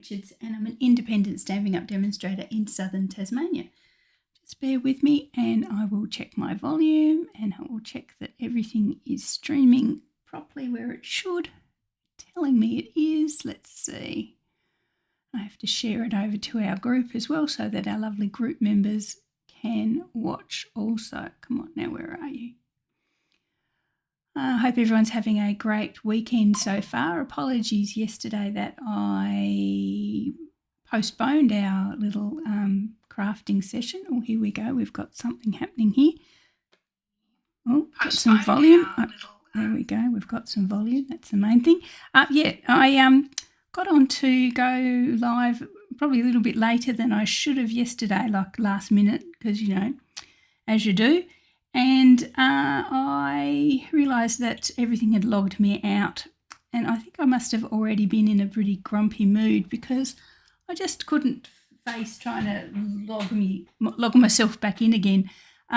Richards, and I'm an independent Stampin' Up demonstrator in southern Tasmania. Just bear with me and I will check my volume and I will check that everything is streaming properly where it should. Telling me it is. Let's see. I have to share it over to our group as well so that our lovely group members can watch also. Come on now, where are you? I hope everyone's having a great weekend so far. Apologies yesterday that I postponed our little crafting session. Oh, here we go. We've got something happening here. Oh, got some volume. Oh, there we go. We've got some volume. That's the main thing. I got on to go live probably a little bit later than I should have yesterday, like last minute, because, you know, as you do. And I realised that everything had logged me out, and I think I must have already been in a pretty grumpy mood because I just couldn't face trying to log myself back in again.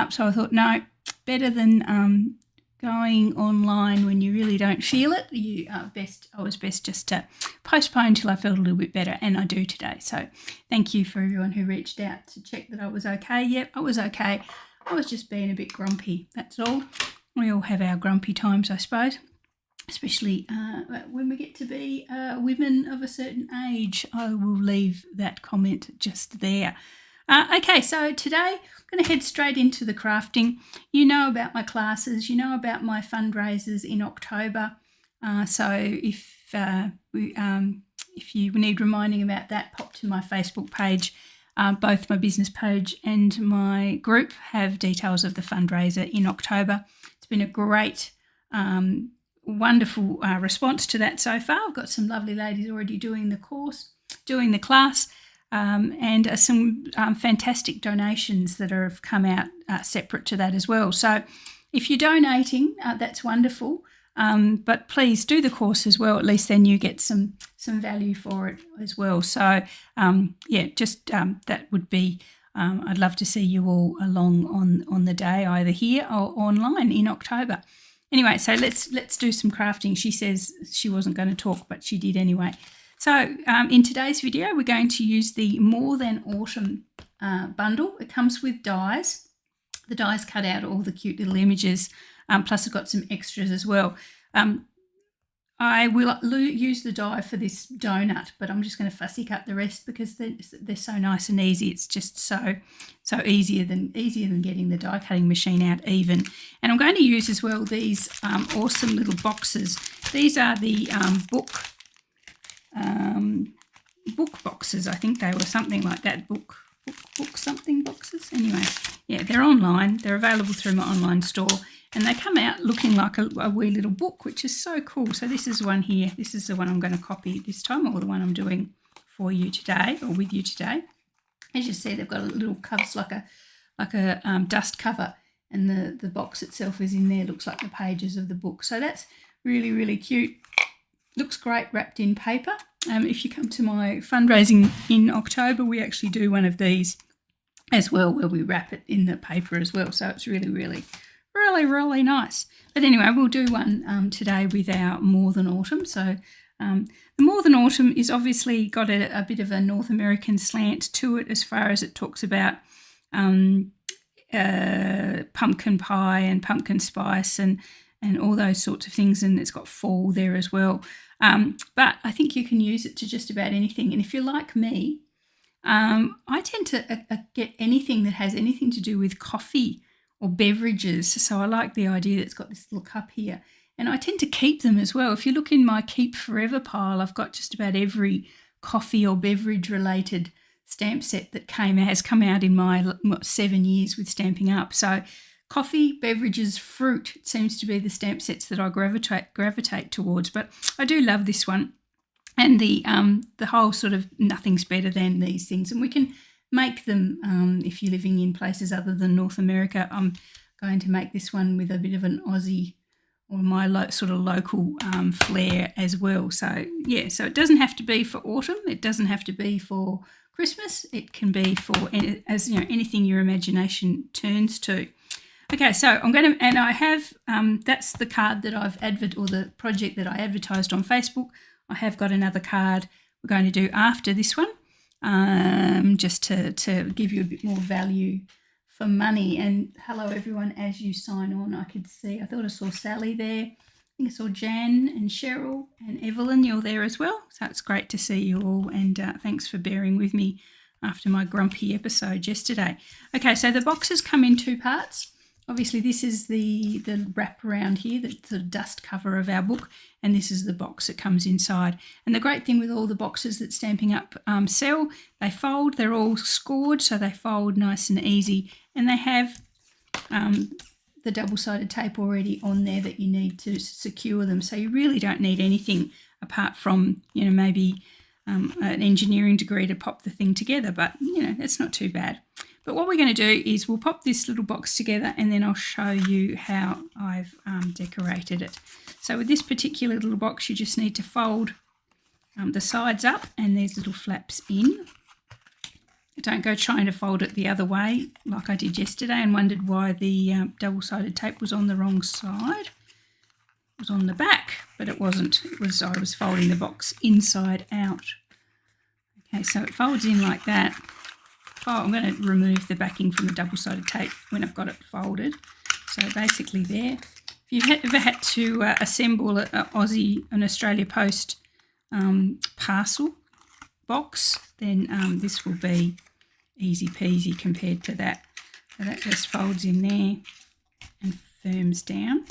So I thought, no, better than going online when you really don't feel it. I was best just to postpone till I felt a little bit better, and I do today. So thank you for everyone who reached out to check that I was okay. Yep, I was okay. I was just being a bit grumpy, that's all. We all have our grumpy times, I suppose, especially when we get to be women of a certain age. I will leave that comment just there. Okay, so today I'm going to head straight into the crafting. You know about my classes, you know about my fundraisers in October. So if you need reminding about that, pop to my Facebook page. Both my business page and my group have details of the fundraiser in October. It's been a great, wonderful response to that so far. I've got some lovely ladies already doing the class, and some fantastic donations that have come out separate to that as well. So if you're donating, that's wonderful. But please do the course as well. At least then you get some value for it as well. So that would be. I'd love to see you all along on the day, either here or online in October. Anyway, so let's do some crafting. She says she wasn't going to talk, but she did anyway. So in today's video, we're going to use the More Than Autumn bundle. It comes with dies. The dies cut out all the cute little images. Plus I've got some extras as well. I will use the die for this donut, but I'm just going to fussy cut the rest because they're so nice and easy. It's just so easier than getting the die cutting machine out even. And I'm going to use as well these awesome little boxes. These are the book boxes. I think they were something like that. Book something boxes. Anyway, yeah, they're online. They're available through my online store. And they come out looking like a wee little book, which is so cool. So this is one here. This is the one I'm going to copy this time, or the one I'm doing for you today, or with you today. As you see, they've got a little covers like a dust cover, and the box itself is in there. Looks like the pages of the book. So that's really, really cute. Looks great wrapped in paper. If you come to my fundraising in October, we actually do one of these as well, where we wrap it in the paper as well. So it's really, really, really, really nice. But anyway, we'll do one today with our More Than Autumn. So the More Than Autumn is obviously got a bit of a North American slant to it, as far as it talks about pumpkin pie and pumpkin spice and all those sorts of things, and it's got fall there as well. But I think you can use it to just about anything. And if you're like me, I tend to get anything that has anything to do with coffee or beverages. So I like the idea that it's got this little cup here. And I tend to keep them as well. If you look in my Keep Forever pile, I've got just about every coffee or beverage related stamp set that has come out in my 7 years with Stamping Up. So coffee, beverages, fruit seems to be the stamp sets that I gravitate towards. But I do love this one. And the whole sort of nothing's better than these things. And we can make them if you're living in places other than North America. I'm going to make this one with a bit of an Aussie or my sort of local flair as well. So, yeah, so it doesn't have to be for autumn. It doesn't have to be for Christmas. It can be for, as you know, anything your imagination turns to. Okay, so I'm going to, and I have, that's the card that I've or the project that I advertised on Facebook. I have got another card we're going to do after this one, just to give you a bit more value for money. And hello everyone, as you sign on, I could see, I thought I saw Sally there. I think I saw Jan and Cheryl and Evelyn, you're there as well. So it's great to see you all, and thanks for bearing with me after my grumpy episode yesterday. Okay, so the boxes come in two parts. Obviously, this is the wrap around here, the dust cover of our book, and this is the box that comes inside. And the great thing with all the boxes that Stamping Up sell, they fold, they're all scored, so they fold nice and easy, and they have the double-sided tape already on there that you need to secure them. So you really don't need anything apart from, you know, maybe an engineering degree to pop the thing together, but, you know, that's not too bad. But what we're going to do is we'll pop this little box together, and then I'll show you how I've decorated it. So with this particular little box, you just need to fold the sides up, and there's little flaps in. Don't go trying to fold it the other way like I did yesterday and wondered why the double-sided tape was on the wrong side. It was on the back, but it wasn't. I was folding the box inside out. Okay, so it folds in like that. Oh, I'm going to remove the backing from the double-sided tape when I've got it folded. So basically there. If you've ever had to assemble an Australia Post parcel box, then this will be easy peasy compared to that. So that just folds in there and firms down.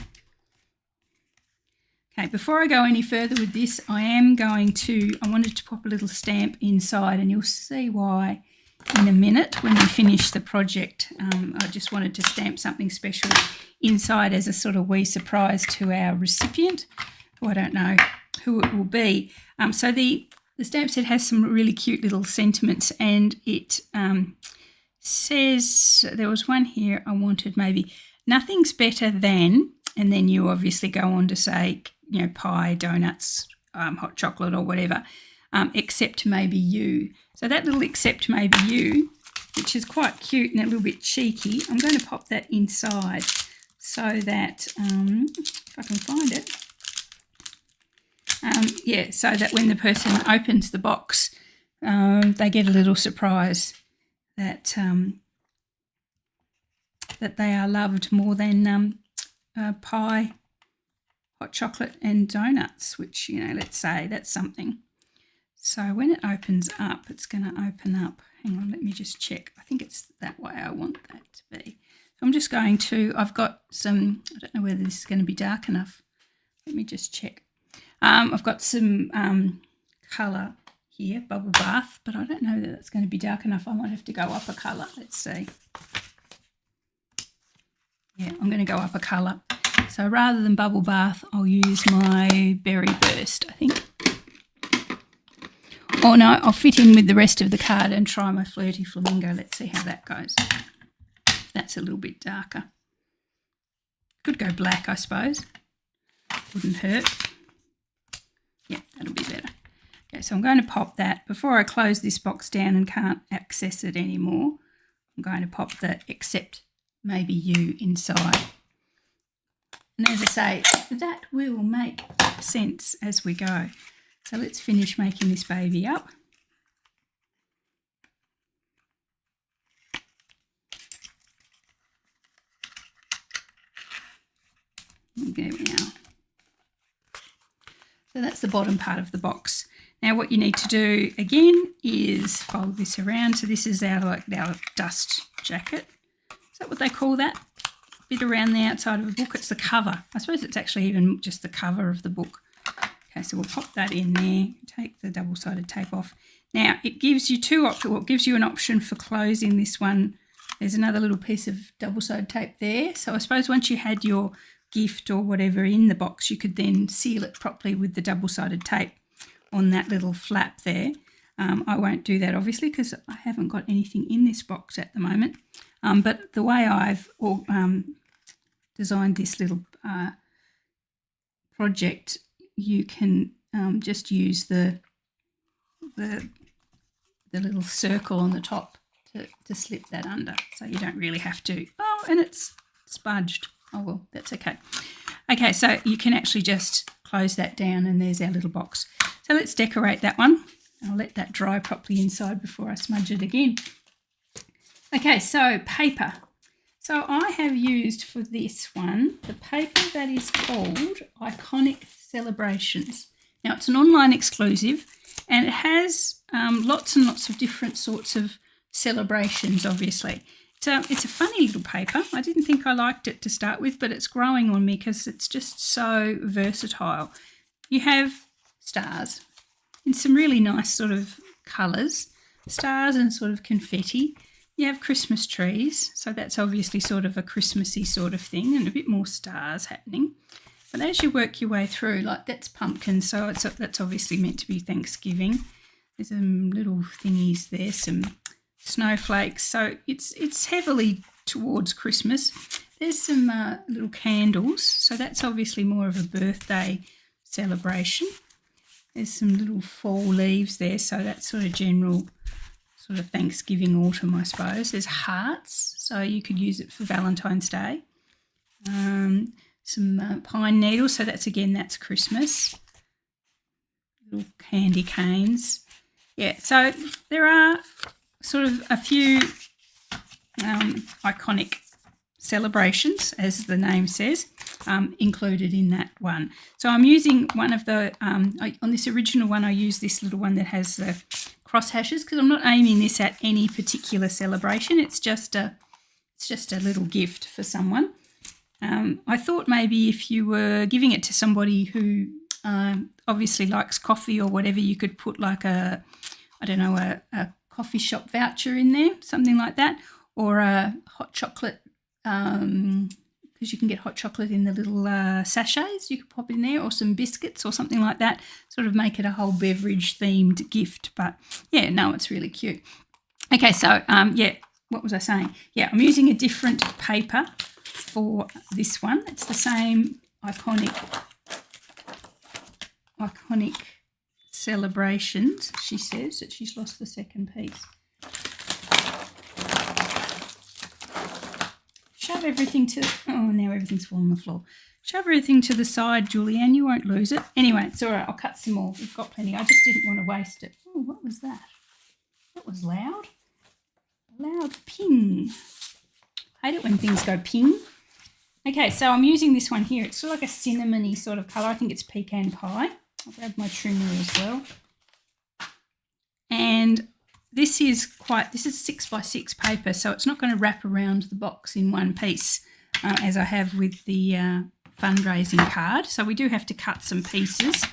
Okay, before I go any further with this, I wanted to pop a little stamp inside, and you'll see why in a minute when we finish the project. I just wanted to stamp something special inside as a sort of wee surprise to our recipient, who I don't know who it will be. So the stamp set has some really cute little sentiments, and it says, there was one here I wanted, maybe nothing's better than, and then you obviously go on to say, you know, pie, donuts, hot chocolate or whatever, except maybe you. So that little except maybe you, which is quite cute and a little bit cheeky, I'm going to pop that inside so that, if I can find it, so that when the person opens the box, they get a little surprise that that they are loved more than pie, hot chocolate and donuts, which, you know, let's say that's something. So when it opens up, it's going to open up. Hang on, let me just check. I think it's that way I want that to be. So I'm just going to, I've got some, I don't know whether this is going to be dark enough. Let me just check. I've got some colour here, bubble bath, but I don't know that it's going to be dark enough. I might have to go up a colour. Let's see. Yeah, I'm going to go up a colour. So rather than bubble bath, I'll use my berry burst, I think. Oh no, I'll fit in with the rest of the card and try my flirty flamingo. Let's see how that goes. That's a little bit darker. Could go black, I suppose. Wouldn't hurt. Yeah, that'll be better. Okay, so I'm going to pop that. Before I close this box down and can't access it anymore, I'm going to pop the except maybe you inside. And as I say, that will make sense as we go. So let's finish making this baby up. There we are. So that's the bottom part of the box. Now what you need to do again is fold this around. So this is our dust jacket. Is that what they call that? Bit around the outside of a book. It's the cover. I suppose it's actually even just the cover of the book. Okay, so we'll pop that in there, take the double-sided tape off. Now, it gives you two options. Well, it gives you an option for closing this one. There's another little piece of double-sided tape there. So I suppose once you had your gift or whatever in the box, you could then seal it properly with the double-sided tape on that little flap there. I won't do that, obviously, because I haven't got anything in this box at the moment. But the way I've designed this little project, you can just use the little circle on the top to slip that under, so you don't really have to. Oh, and it's spudged. Oh well, that's okay. Okay, so you can actually just close that down, and there's our little box. So let's decorate that one. I'll let that dry properly inside before I smudge it again. Okay, so paper. So I have used for this one the paper that is called Iconic Celebrations. Now it's an online exclusive and it has lots and lots of different sorts of celebrations, obviously. It's a funny little paper. I didn't think I liked it to start with, but it's growing on me because it's just so versatile. You have stars in some really nice sort of colours, stars and sort of confetti. You have Christmas trees, so that's obviously sort of a Christmassy sort of thing and a bit more stars happening. But as you work your way through, like that's pumpkin, so that's obviously meant to be Thanksgiving. There's some little thingies there, some snowflakes, so it's heavily towards Christmas. There's some little candles, so that's obviously more of a birthday celebration. There's some little fall leaves there, so that's sort of general sort of Thanksgiving, autumn, I suppose. There's hearts, so you could use it for Valentine's Day. Some pine needles, so that's Christmas. Little candy canes. Yeah, so there are sort of a few iconic celebrations, as the name says, included in that one. So I'm using one of the, on this original one, I use this little one that has the cross hashes because I'm not aiming this at any particular celebration. It's just a little gift for someone. I thought maybe if you were giving it to somebody who obviously likes coffee or whatever, you could put like a coffee shop voucher in there, something like that, or a hot chocolate, because you can get hot chocolate in the little sachets, you could pop in there, or some biscuits or something like that, sort of make it a whole beverage themed gift. But yeah, no, it's really cute. Okay, so yeah, what was I saying? Yeah, I'm using a different paper for this one. It's the same iconic celebrations. She says that she's lost the second piece. Shove everything to, oh, now everything's fallen on the floor. Shove everything to the side, Julianne, you won't lose it. Anyway, it's all right, I'll cut some more. We've got plenty. I just didn't want to waste it. Oh, what was that? That was loud. A loud ping. I hate it when things go ping. Okay, so I'm using this one here. It's sort of like a cinnamony sort of colour. I think it's pecan pie. I'll grab my trimmer as well. And this is 6x6 paper, so it's not going to wrap around the box in one piece as I have with the fundraising card. So we do have to cut some pieces.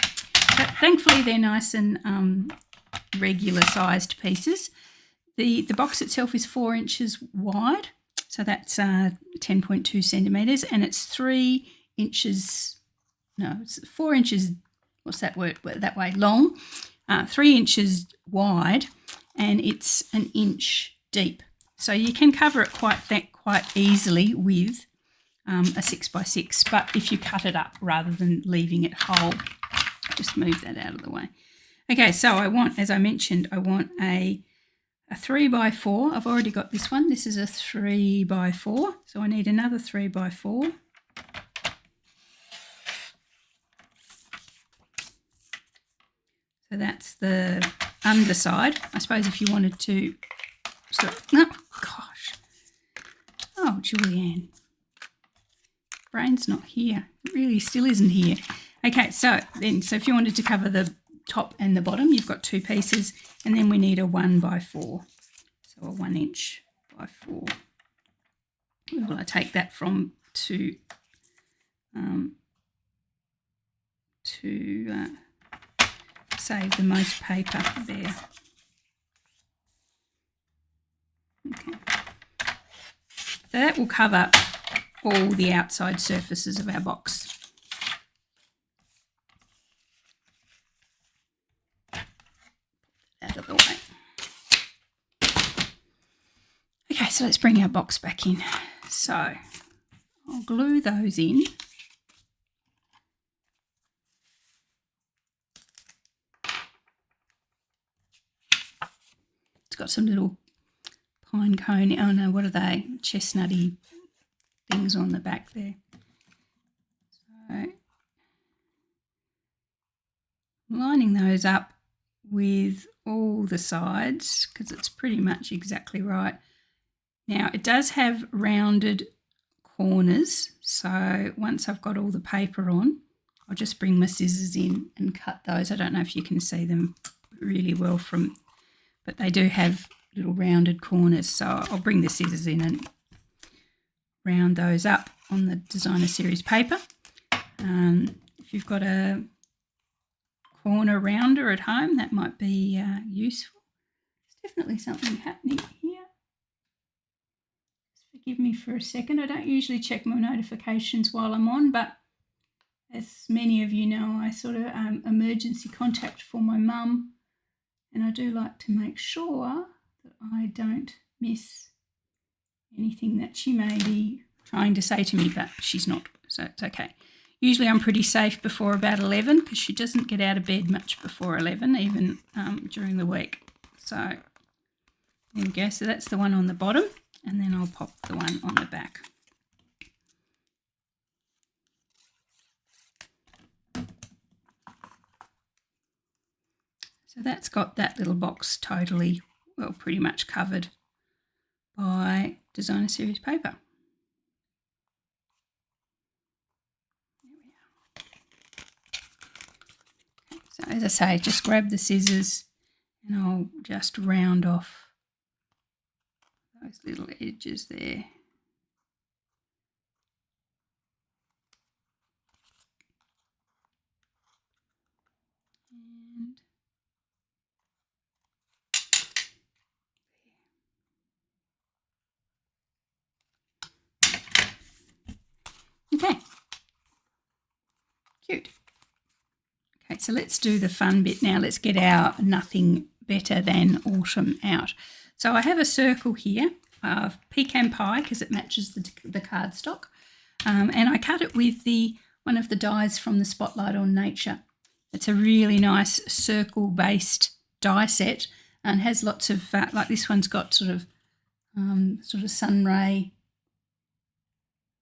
But thankfully, they're nice and regular sized pieces. The box itself is 4 inches wide, so that's 10.2 centimetres, and it's 3 inches, no, it's 4 inches, what's that word, that way, long, 3 inches wide, and it's 1 inch deep. So you can cover it quite easily with a 6x6, but if you cut it up rather than leaving it whole, just move that out of the way. Okay, so I want, as I mentioned, I want a 3x4. I've already got this one. This is a 3x4, so I need another 3x4. So that's the underside. I suppose if you wanted to, oh gosh, oh Julianne, brain's not here. It really still isn't here. Okay, so if you wanted to cover the top and the bottom, you've got 2 pieces, and then we need a 1x4, so a 1 inch by 4. Where will I take that from to save the most paper there? Okay, so that will cover all the outside surfaces of our box. Out of the way. Okay, so let's bring our box back in. So I'll glue those in. It's got some little pine cone, oh no, what are they? Chestnutty things on the back there. So lining those up with all the sides because it's pretty much exactly right. Now it does have rounded corners, so once I've got all the paper on, I'll just bring my scissors in and cut those. I don't know if you can see them really well but they do have little rounded corners, so I'll bring the scissors in and round those up on the designer series paper. If you've got a corner rounder at home, that might be useful. There's definitely something happening here. Just forgive me for a second. I don't usually check my notifications while I'm on, but as many of you know, I sort of emergency contact for my mum, and I do like to make sure that I don't miss anything that she may be trying to say to me, but she's not, so it's okay. Usually I'm pretty safe before about 11 because she doesn't get out of bed much before 11, even during the week. So there we go. So that's the one on the bottom, and then I'll pop the one on the back. So that's got that little box totally, well, pretty much covered by designer series paper. There we are. Okay, so as I say, just grab the scissors and I'll just round off those little edges there. Okay, cute. Okay, so let's do the fun bit now. Let's get our nothing better than autumn out. So I have a circle here of pecan pie because it matches the cardstock, and I cut it with one of the dies from the Spotlight on Nature. It's a really nice circle-based die set and has lots of, like this one's got sort of sun ray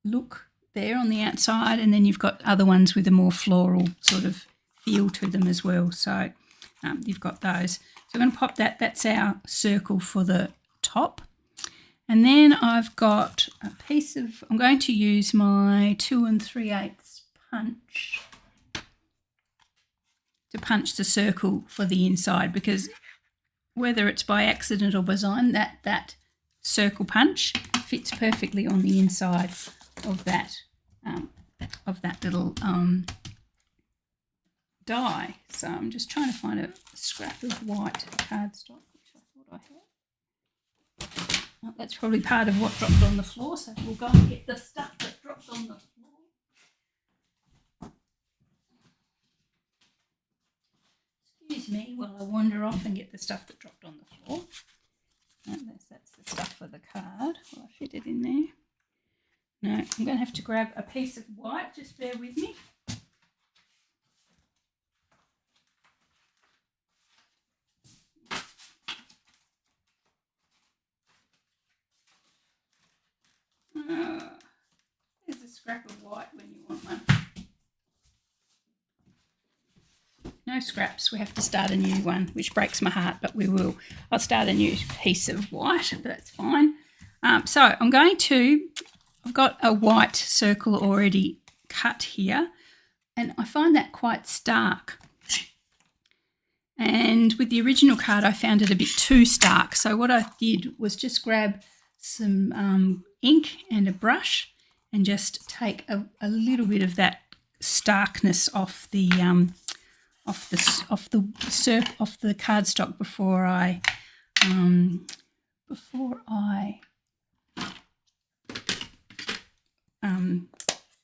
look there on the outside, and then you've got other ones with a more floral sort of feel to them as well. So you've got those. So I'm going to pop that. That's our circle for the top. And then I've got a piece of, I'm going to use my 2 3/8 punch to punch the circle for the inside, because whether it's by accident or design, that circle punch fits perfectly on the inside of that little die. So I'm just trying to find a scrap of white cardstock, which I thought I had. Oh, that's probably part of what dropped on the floor, so we'll go and get the stuff that dropped on the floor. Excuse me while I wander off and get the stuff that dropped on the floor. That's the stuff for the card. Will I fit it in there? No, I'm going to have to grab a piece of white. Just bear with me. There's a scrap of white when you want one. No scraps. We have to start a new one, which breaks my heart, but we will. I'll start a new piece of white, but that's fine. So I'm going to, I've got a white circle already cut here, and I find that quite stark. And with the original card, I found it a bit too stark. So what I did was just grab some ink and a brush and just take a little bit of that starkness off the cardstock before I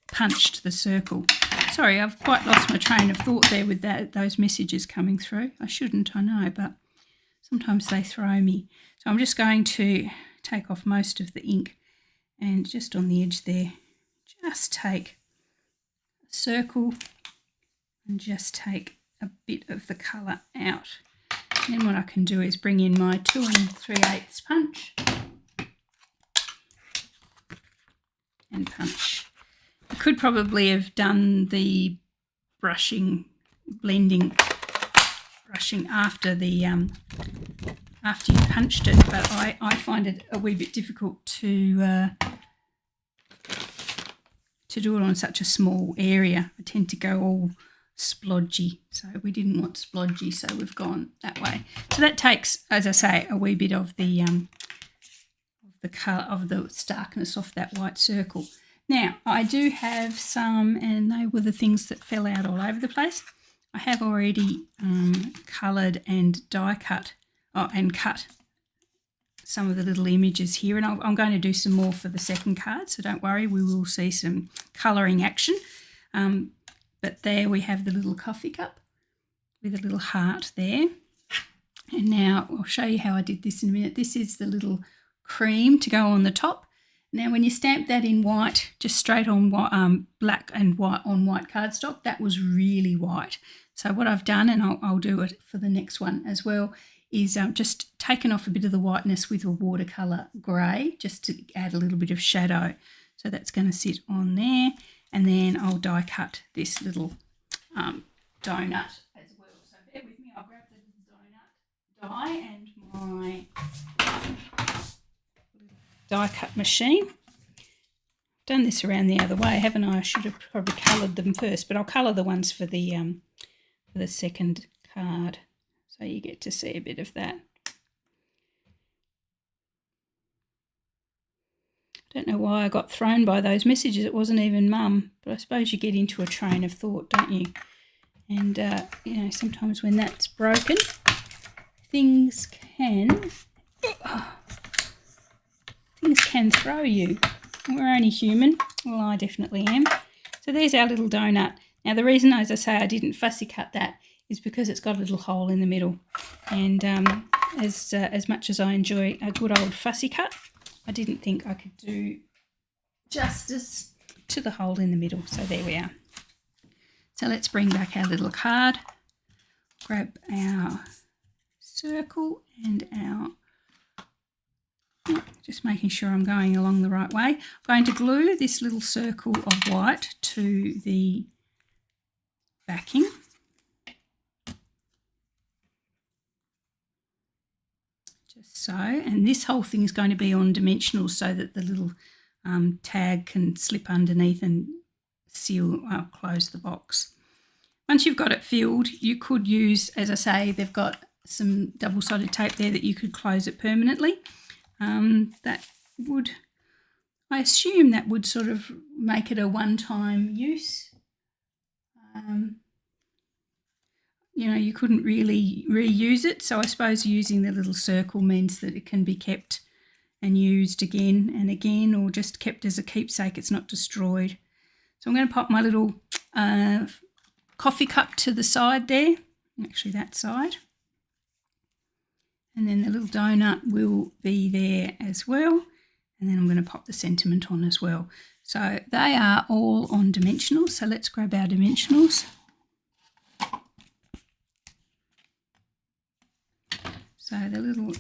punched the circle. Sorry, I've quite lost my train of thought there with those messages coming through. I shouldn't, I know, but sometimes they throw me. So I'm just going to take off most of the ink, and just on the edge there, just take a circle and just take a bit of the colour out. And then what I can do is bring in my 2 3/8 punch and punch. I could probably have done the blending brushing after the after you punched it, but I find it a wee bit difficult to do it on such a small area. I tend to go all splodgy, so we didn't want splodgy, so we've gone that way. So that takes, as I say, a wee bit of the colour, of the starkness off that white circle. Now I do have some, and they were the things that fell out all over the place. I have already coloured and die cut, and cut some of the little images here, and I'm going to do some more for the second card, so don't worry, we will see some colouring action. But there we have the little coffee cup with a little heart there. And now I'll show you how I did this in a minute. This is the little cream to go on the top. Now when you stamp that in white, just straight on black and white on white cardstock, that was really white. So what I've done, and I'll do it for the next one as well, is just taken off a bit of the whiteness with a watercolour grey, just to add a little bit of shadow. So that's going to sit on there, and then I'll die cut this little donut as well. So bear with me, I'll grab the little donut die and my die cut machine. I've done this around the other way, haven't I? I should have probably coloured them first, but I'll colour the ones for the second card, so you get to see a bit of that. I don't know why I got thrown by those messages. It wasn't even Mum, but I suppose you get into a train of thought, don't you? And you know, sometimes when that's broken, things can throw you. We're only human. Well, I definitely am. So there's our little donut. Now the reason, as I say, I didn't fussy cut that is because it's got a little hole in the middle. And as much as I enjoy a good old fussy cut, I didn't think I could do justice to the hole in the middle. So there we are. So let's bring back our little card. Grab our circle and our, just making sure I'm going along the right way. I'm going to glue this little circle of white to the backing. Just so, and this whole thing is going to be on dimensionals so that the little tag can slip underneath and seal, close the box. Once you've got it filled, you could use, as I say, they've got some double-sided tape there that you could close it permanently. That would, I assume that would sort of make it a one-time use. You know, you couldn't really reuse it, so I suppose using the little circle means that it can be kept and used again and again, or just kept as a keepsake. It's not destroyed. So I'm going to pop my little coffee cup to the side there, actually that side. And then the little donut will be there as well. And then I'm going to pop the sentiment on as well. So they are all on dimensionals. So let's grab our dimensionals. So the little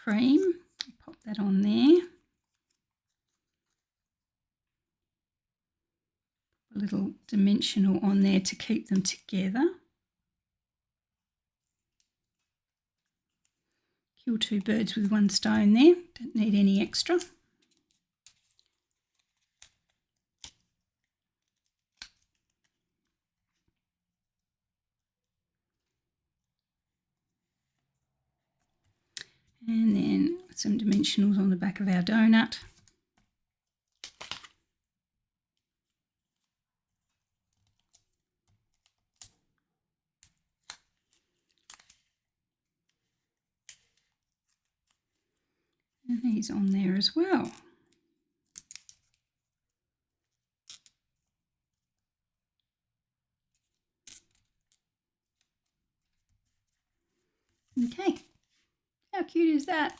cream, pop that on there. A little dimensional on there to keep them together. Kill two birds with one stone there, don't need any extra. And then some dimensionals on the back of our donut. And these on there as well. Okay, how cute is that?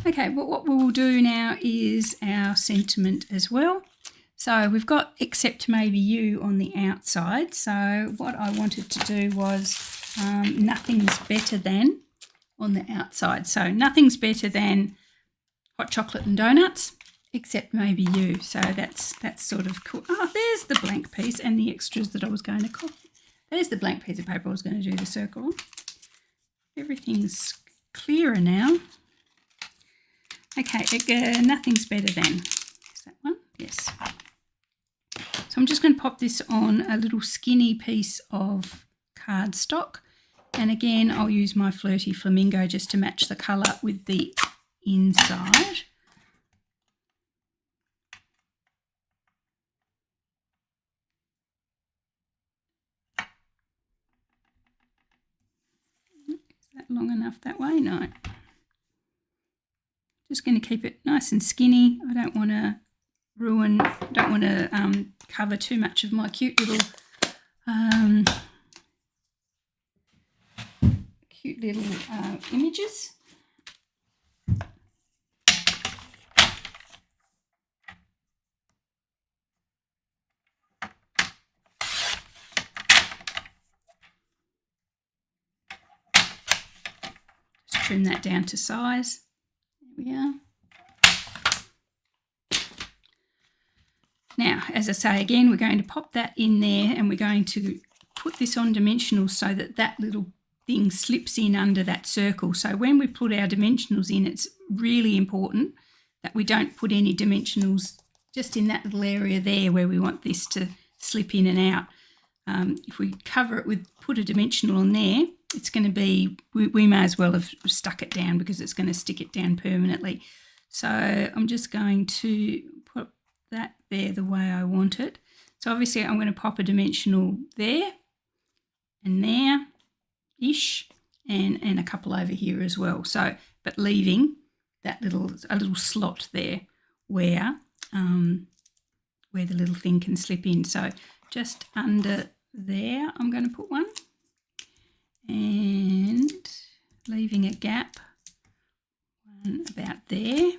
Okay, well, what we'll do now is our sentiment as well. So we've got except maybe you on the outside. So what I wanted to do was nothing's better than on the outside. So nothing's better than hot chocolate and donuts, except maybe you. So that's sort of cool. Oh, there's the blank piece and the extras that I was going to copy. that is the blank piece of paper I was going to do the circle on. Everything's clearer now. Okay, nothing's better than. Is that one? Yes. So I'm just going to pop this on a little skinny piece of cardstock. And again, I'll use my Flirty Flamingo just to match the colour with the inside. Is that long enough that way? No. Just going to keep it nice and skinny. I don't want to cover too much of my cute little images. Just trim that down to size. There we are. Now, as I say again, we're going to pop that in there and we're going to put this on dimensional so that that little thing slips in under that circle. So when we put our dimensionals in, it's really important that we don't put any dimensionals just in that little area there where we want this to slip in and out. If we cover it with, put a dimensional on there, it's going to be, we may as well have stuck it down because it's going to stick it down permanently. So I'm just going to put that there the way I want it. So obviously I'm going to pop a dimensional there and there-ish and a couple over here as well. So, but leaving that a little slot there where the little thing can slip in. So just under there I'm going to put one and leaving a gap, one about there.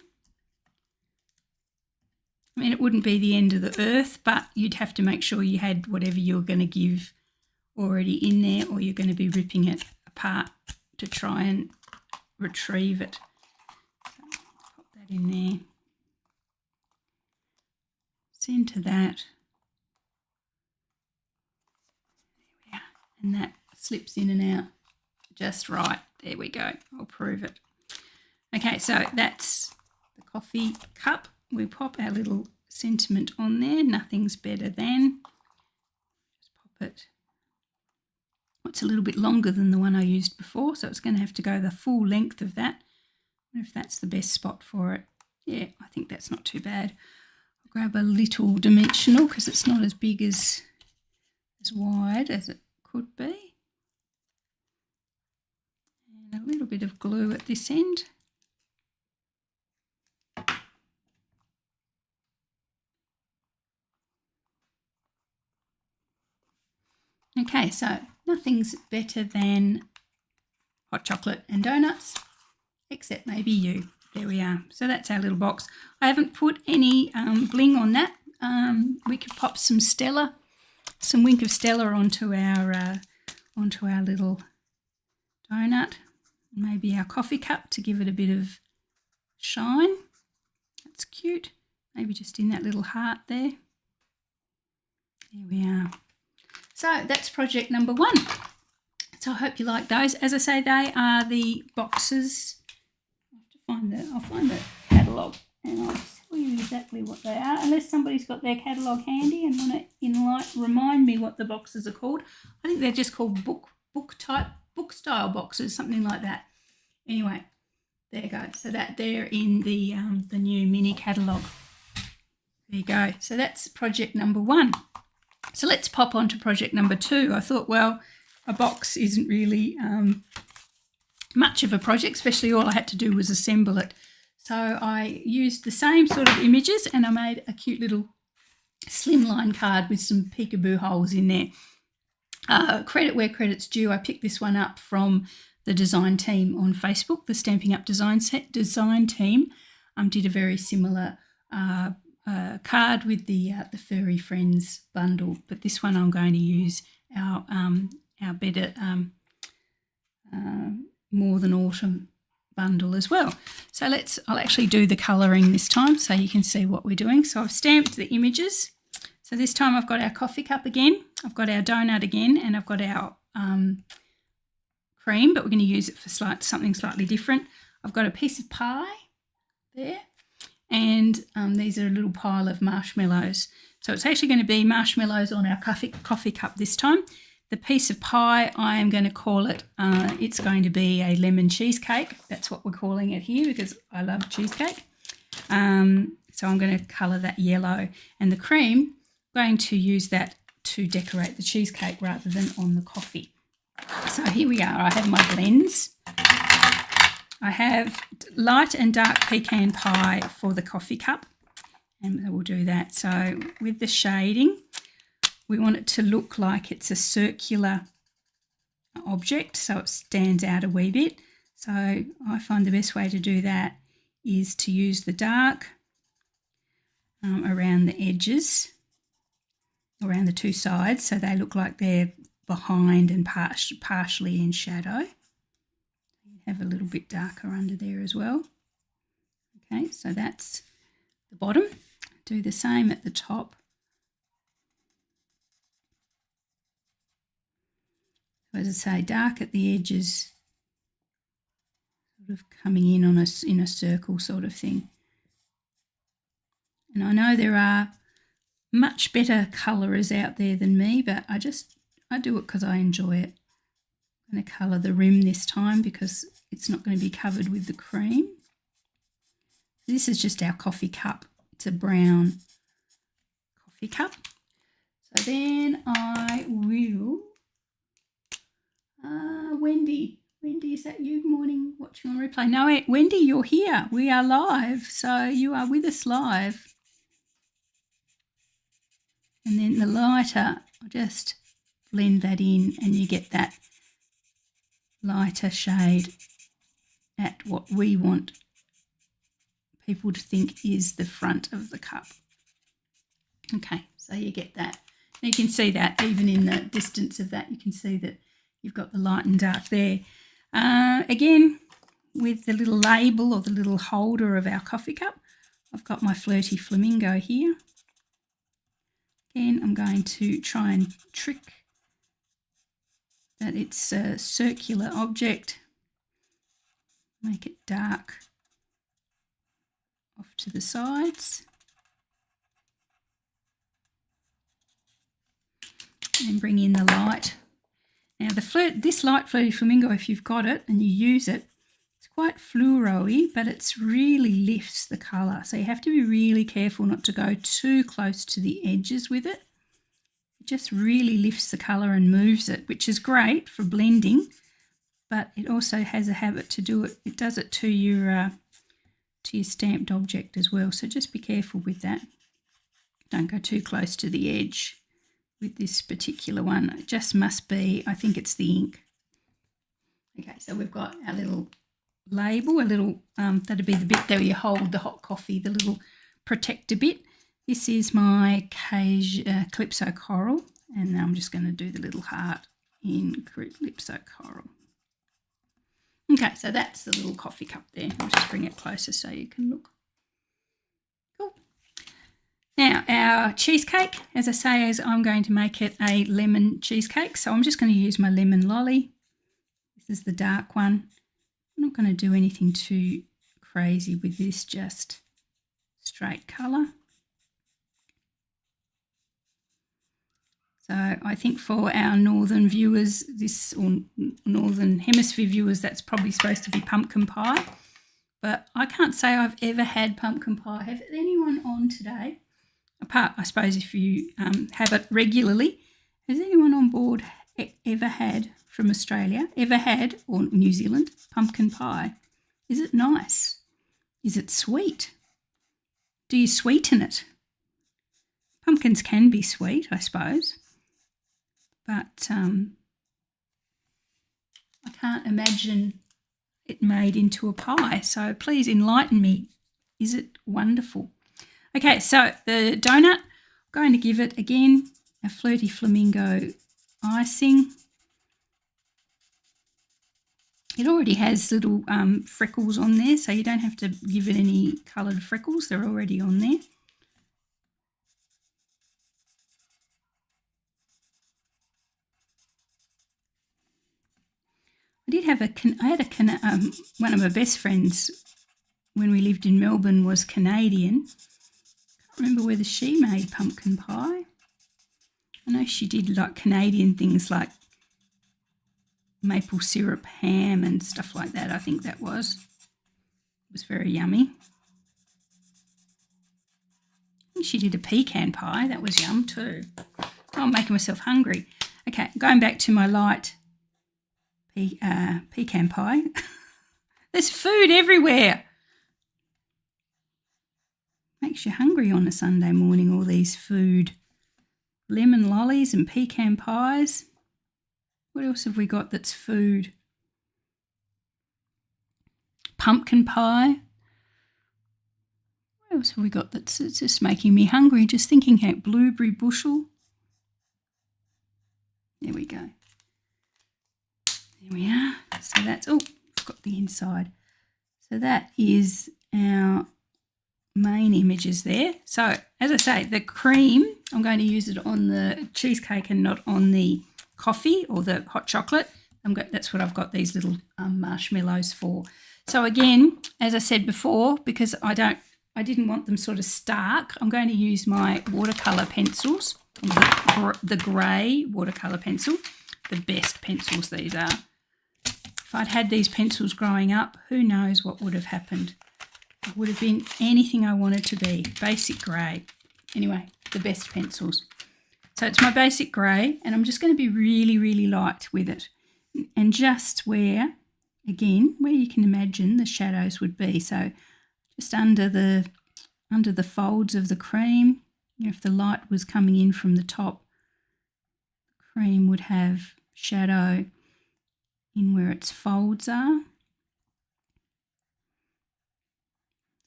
I mean, it wouldn't be the end of the earth, but you'd have to make sure you had whatever you're going to give already in there, or you're going to be ripping it apart to try and retrieve it. So pop that in there. Centre that. There we are. And that slips in and out just right. There we go. I'll prove it. Okay, so that's the coffee cup. We pop our little sentiment on there. Nothing's better than. Just pop it. It's a little bit longer than the one I used before, so it's going to have to go the full length of that. I wonder if that's the best spot for it. Yeah, I think that's not too bad. I'll grab a little dimensional because it's not as big as wide as it could be. And a little bit of glue at this end. Okay, so nothing's better than hot chocolate and donuts, except maybe you. There we are. So that's our little box. I haven't put any bling on that. We could pop some Stella, some Wink of Stella onto our little donut, maybe our coffee cup to give it a bit of shine. That's cute. Maybe just in that little heart there. There we are. So that's project number 1. So I hope you like those. As I say, they are the boxes. I'll find the catalogue and I'll tell you exactly what they are, unless somebody's got their catalogue handy and want to remind me what the boxes are called. I think they're just called book style boxes, something like that. Anyway, there you go. So that they're in the new mini catalogue. There you go. So that's project number 1. So let's pop on to project number 2. I thought, well, a box isn't really much of a project, especially all I had to do was assemble it. So I used the same sort of images and I made a cute little slimline card with some peekaboo holes in there. Credit where credit's due. I picked this one up from the design team on Facebook. The Stamping Up design team did a very similar card with the Furry Friends bundle, but this one I'm going to use our Better More Than Autumn bundle as well. So I'll actually do the colouring this time so you can see what we're doing. So I've stamped the images. So this time I've got our coffee cup again, I've got our donut again, and I've got our cream, but we're going to use it for something slightly different. I've got a piece of pie there, and these are a little pile of marshmallows. So it's actually going to be marshmallows on our coffee cup this time. The piece of pie, I am going to call it, it's going to be a lemon cheesecake. That's what we're calling it here because I love cheesecake. So I'm going to colour that yellow. And the cream, I'm going to use that to decorate the cheesecake rather than on the coffee. So here we are. I have my blends. I have light and dark pecan pie for the coffee cup. And we'll do that. So with the shading, we want it to look like it's a circular object, so it stands out a wee bit. So I find the best way to do that is to use the dark around the edges, around the two sides, so they look like they're behind and partially in shadow. Have a little bit darker under there as well. Okay, so that's the bottom. Do the same at the top. As I say, dark at the edges, sort of coming in on in a circle sort of thing. And I know there are much better colourers out there than me, but I do it because I enjoy it. I'm going to colour the rim this time because it's not going to be covered with the cream. This is just our coffee cup. It's a brown coffee cup. So then I will... Wendy, is that you? Good morning, watching on replay. No, Wendy, you're here. We are live, so you are with us live. And then the lighter, I'll just blend that in and you get that lighter shade at what we want people to think is the front of the cup. Okay, so you get that. And you can see that even in the distance of that, you can see that you've got the light and dark there. Again, with the little label or the little holder of our coffee cup, I've got my Flirty Flamingo here. Again, I'm going to try and trick that it's a circular object. Make it dark off to the sides. And bring in the light. Now this light Flirty Flamingo, if you've got it and you use it, it's quite fluoro-y, but it really lifts the colour. So you have to be really careful not to go too close to the edges with it. It just really lifts the colour and moves it, which is great for blending, but it also has a habit to do it. It does it to your stamped object as well. So just be careful with that. Don't go too close to the edge. With this particular one, it just must be, I think it's the ink. Okay, so we've got our little label, a little, that'd be the bit there you hold the hot coffee, the little protector bit. This is my Calypso Coral, and now I'm just going to do the little heart in Calypso Coral. Okay, so that's the little coffee cup there. I'll just bring it closer so you can look. Cool. Now, our cheesecake, as I say, is I'm going to make it a lemon cheesecake. So I'm just going to use my lemon lolly. This is the dark one. I'm not going to do anything too crazy with this, just straight colour. So I think for our northern viewers, or northern hemisphere viewers, that's probably supposed to be pumpkin pie. But I can't say I've ever had pumpkin pie. Have anyone on today? Apart, I suppose, if you have it regularly. Has anyone on board ever had, from Australia, or New Zealand, pumpkin pie? Is it nice? Is it sweet? Do you sweeten it? Pumpkins can be sweet, I suppose, but I can't imagine it made into a pie. So please enlighten me. Is it wonderful? Okay, so the donut, I'm going to give it, again, a Flirty Flamingo icing. It already has little freckles on there, so you don't have to give it any coloured freckles. They're already on there. I had one of my best friends when we lived in Melbourne was Canadian. I can't remember whether she made pumpkin pie. I know she did like Canadian things like maple syrup ham and stuff like that. I think that was. It was very yummy. I think she did a pecan pie. That was yum too. Oh, I'm making myself hungry. Okay, going back to my light pecan pie. There's food everywhere. Makes you hungry on a Sunday morning, all these food. Lemon lollies and pecan pies. What else have we got that's food? Pumpkin pie. What else have we got that's just making me hungry? Just thinking out blueberry bushel. There we go. There we are. So that's, oh, I've got the inside. So that is our main images there. So as I say, the cream, I'm going to use it on the cheesecake and not on the coffee or the hot chocolate. That's what I've got these little marshmallows for. So again, as I said before, because I didn't want them sort of stark, I'm going to use my watercolour pencils, the grey watercolour pencil, the best pencils these are. If I'd had these pencils growing up, who knows what would have happened. It would have been anything I wanted to be, basic grey. Anyway, the best pencils. So it's my basic grey, and I'm just going to be really, really light with it. And just where, again, where you can imagine the shadows would be. So just under the folds of the cream, if the light was coming in from the top, the cream would have shadow in where its folds are.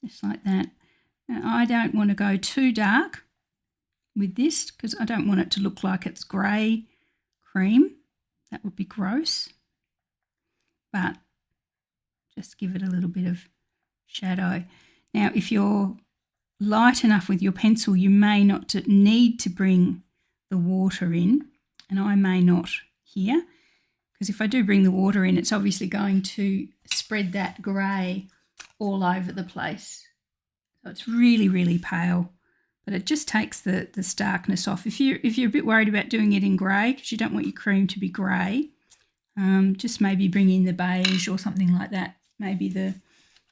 Just like that. Now, I don't want to go too dark with this because I don't want it to look like it's grey cream. That would be gross. But just give it a little bit of shadow. Now, if you're light enough with your pencil, you may not need to bring the water in, and I may not here, because if I do bring the water in, it's obviously going to spread that grey all over the place. So it's really, really pale, but it just takes the starkness off. If you're a bit worried about doing it in grey, because you don't want your cream to be grey, just maybe bring in the beige or something like that, maybe the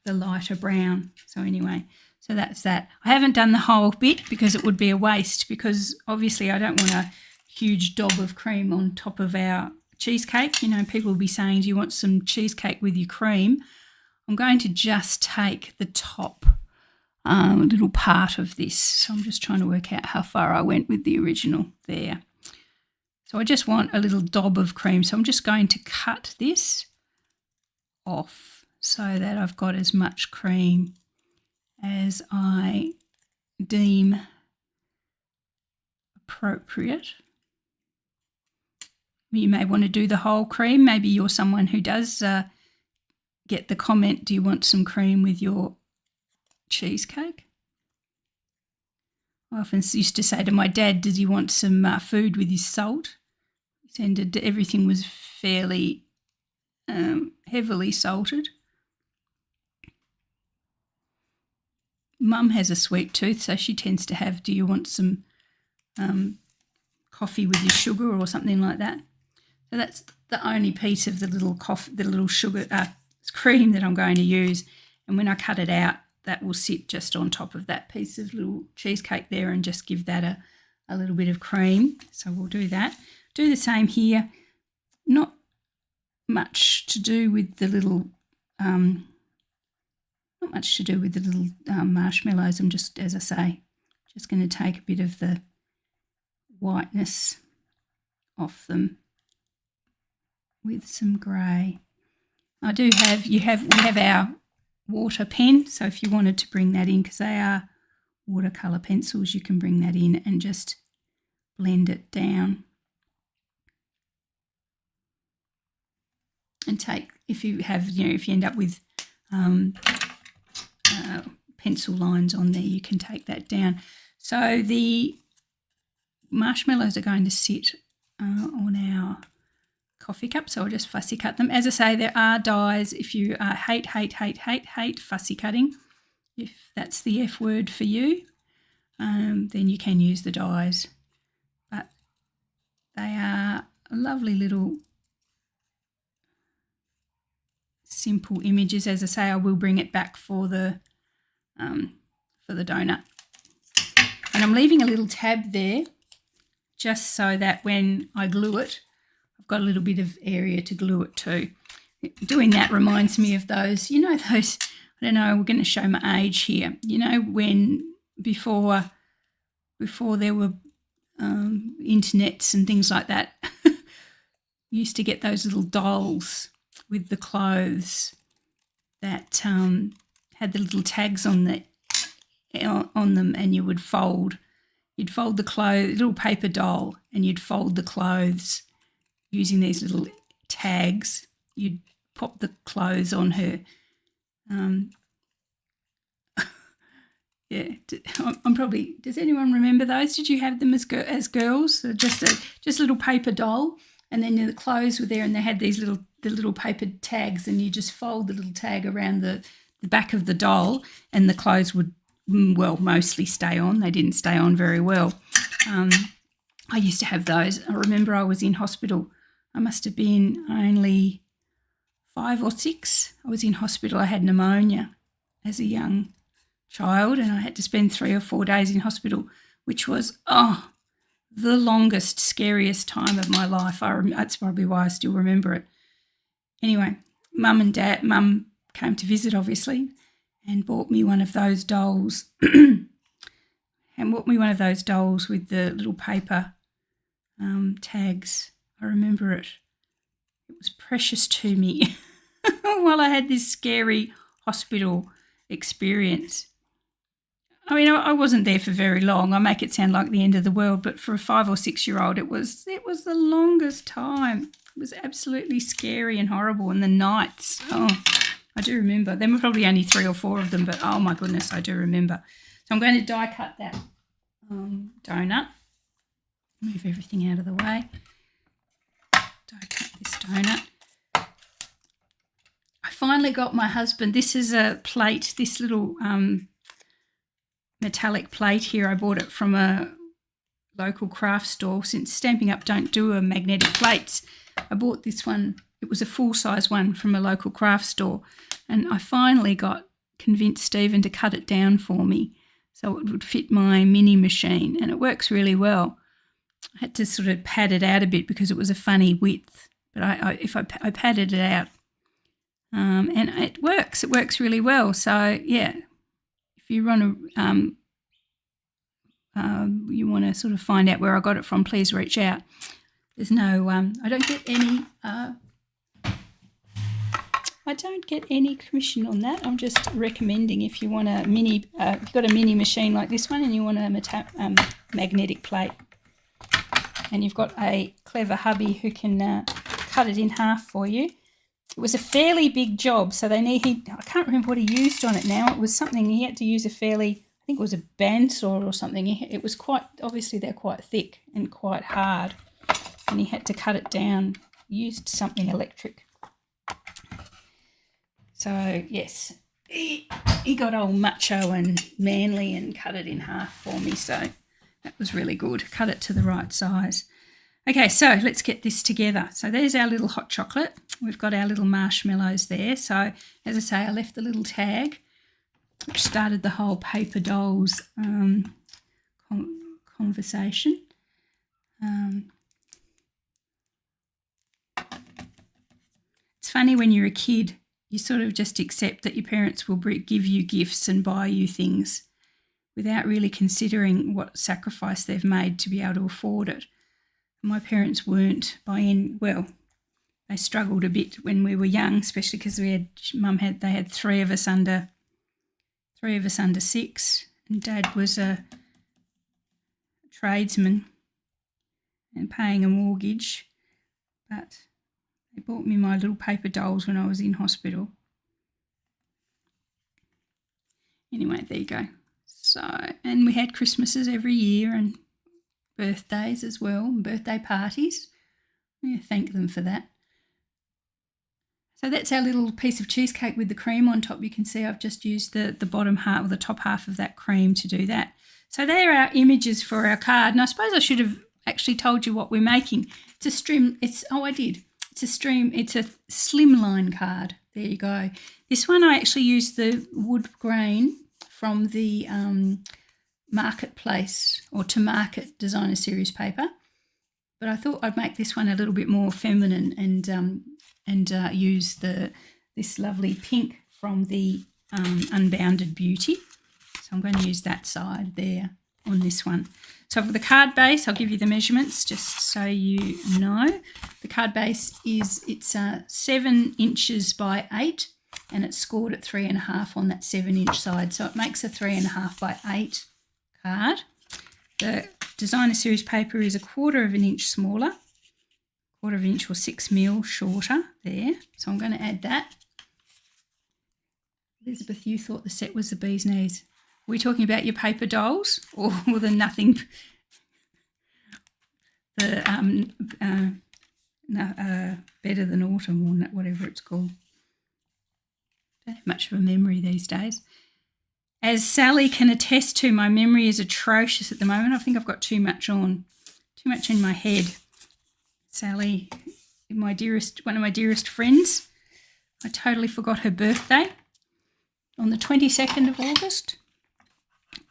lighter brown. So anyway, so that's that. I haven't done the whole bit because it would be a waste, because obviously I don't want a huge dob of cream on top of our cheesecake. You know, people will be saying, do you want some cheesecake with your cream? I'm going to just take the top little part of this. So I'm just trying to work out how far I went with the original there. So I just want a little dob of cream. So I'm just going to cut this off so that I've got as much cream as I deem appropriate. You may want to do the whole cream. Maybe you're someone who does get the comment, do you want some cream with your cheesecake? I often used to say to my dad, does he want some food with his salt? He tended to, everything was fairly heavily salted. Mum has a sweet tooth, so she tends to have, do you want some coffee with your sugar or something like that? So that's the only piece of the little sugar cream that I'm going to use. And when I cut it out, that will sit just on top of that piece of little cheesecake there and just give that a little bit of cream. So we'll do that. Do the same here. Not much to do with the little marshmallows. I'm just, as I say, just going to take a bit of the whiteness off them with some grey. We have our water pen, so if you wanted to bring that in, because they are watercolour pencils, you can bring that in and just blend it down. And if you end up with pencil lines on there, you can take that down. So the marshmallows are going to sit on our coffee cup, so I'll just fussy cut them. As I say, there are dies if you hate fussy cutting. If that's the F word for you, then you can use the dies. But they are lovely little simple images. As I say, I will bring it back for the donut. And I'm leaving a little tab there just so that when I glue it, I've got a little bit of area to glue it to. Doing that reminds me of those, those, I don't know, we're going to show my age here. When before there were internets and things like that, you used to get those little dolls with the clothes that had the little tags on them, and you'd fold the clothes, little paper doll, and you'd fold the clothes using these little tags. You'd pop the clothes on her. Yeah, I'm probably. Does anyone remember those? Did you have them as girls? Just a little paper doll, and then the clothes were there, and they had these little paper tags, and you just fold the little tag around the back of the doll, and the clothes would, mostly stay on. They didn't stay on very well. I used to have those. I remember I was in hospital. I must have been only 5 or 6. I was in hospital. I had pneumonia as a young child, and I had to spend 3 or 4 days in hospital, which was, the longest, scariest time of my life. That's probably why I still remember it. Anyway, Mum came to visit, obviously, and bought me one of those dolls with the little paper tags. I remember it. It was precious to me while I had this scary hospital experience. I mean, I wasn't there for very long. I make it sound like the end of the world, but for a 5 or 6-year-old, it was the longest time. It was absolutely scary and horrible. And the nights, I do remember. There were probably only 3 or 4 of them, but oh my goodness, I do remember. So I'm going to die cut that donut. Move everything out of the way. Die cut this donut. I finally got my husband. This is a plate, this little metallic plate here. I bought it from a local craft store. Since Stampin' Up don't do a magnetic plates, I bought this one. It was a full-size one from a local craft store, and I finally convinced Stephen to cut it down for me so it would fit my mini machine, and it works really well. I had to sort of pad it out a bit because it was a funny width, but I padded it out, and it works. It works really well. So yeah, if you want to sort of find out where I got it from, please reach out. There's no I don't get any commission on that. I'm just recommending if you want a mini, you've got a mini machine like this one and you want a magnetic plate, and you've got a clever hubby who can cut it in half for you. It was a fairly big job, so I can't remember what he used on it now. It was something he had to use I think it was a bandsaw or something. It was quite, obviously they're quite thick and quite hard, and he had to cut it down. He used something electric. So yes, he got all macho and manly and cut it in half for me, so that was really good. Cut it to the right size. Okay, so let's get this together. So there's our little hot chocolate. We've got our little marshmallows there. So as I say, I left the little tag, which started the whole paper dolls conversation. It's funny when you're a kid, you sort of just accept that your parents will give you gifts and buy you things without really considering what sacrifice they've made to be able to afford it. My parents weren't they struggled a bit when we were young, especially because they had 3 of us under 6, and Dad was a tradesman and paying a mortgage, but they bought me my little paper dolls when I was in hospital. Anyway, there you go. So, and we had Christmases every year and birthdays as well, birthday parties. Yeah, thank them for that. So that's our little piece of cheesecake with the cream on top. You can see I've just used the bottom half or the top half of that cream to do that. So there are our images for our card. And I suppose I should have actually told you what we're making. It's a stream. I did. It's a Slimline card. There you go. This one I actually used the wood grain from the Marketplace or To Market Designer Series paper. But I thought I'd make this one a little bit more feminine and use this lovely pink from the Unbounded Beauty. So I'm going to use that side there on this one. So for the card base, I'll give you the measurements just so you know. The card base it's 7 inches by 8, and it's scored at 3.5 on that 7-inch side. So it makes a 3.5 by 8 card. The Designer Series paper is 1/4 of an inch smaller, 1/4 of an inch or 6mm shorter there. So I'm going to add that. Elizabeth, you thought the set was the bee's knees. Are we talking about your paper dolls or the nothing? Better Than Autumn or whatever it's called. Don't have much of a memory these days. As Sally can attest to, my memory is atrocious at the moment. I think I've got too much in my head. Sally, one of my dearest friends, I totally forgot her birthday on the 22nd of August.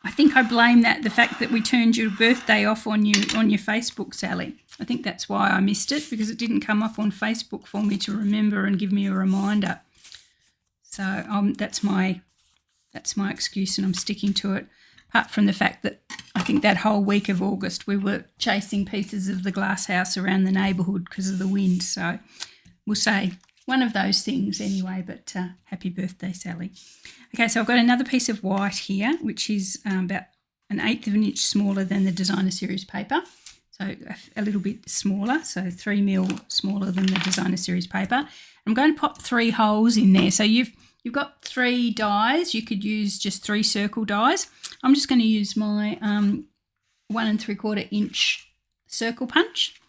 I think I blame the fact that we turned your birthday off on your Facebook, Sally. I think that's why I missed it, because it didn't come up on Facebook for me to remember and give me a reminder. So that's my excuse, and I'm sticking to it. Apart from the fact that I think that whole week of August we were chasing pieces of the glass house around the neighbourhood because of the wind. So we'll say one of those things anyway, but happy birthday, Sally. Okay, so I've got another piece of white here, which is about 1/8 of an inch smaller than the Designer Series paper. So a little bit smaller, so 3mm smaller than the Designer Series paper. I'm going to pop 3 holes in there. So you've got 3 dies. You could use just 3 circle dies. I'm just going to use my 1 3/4 inch circle punch.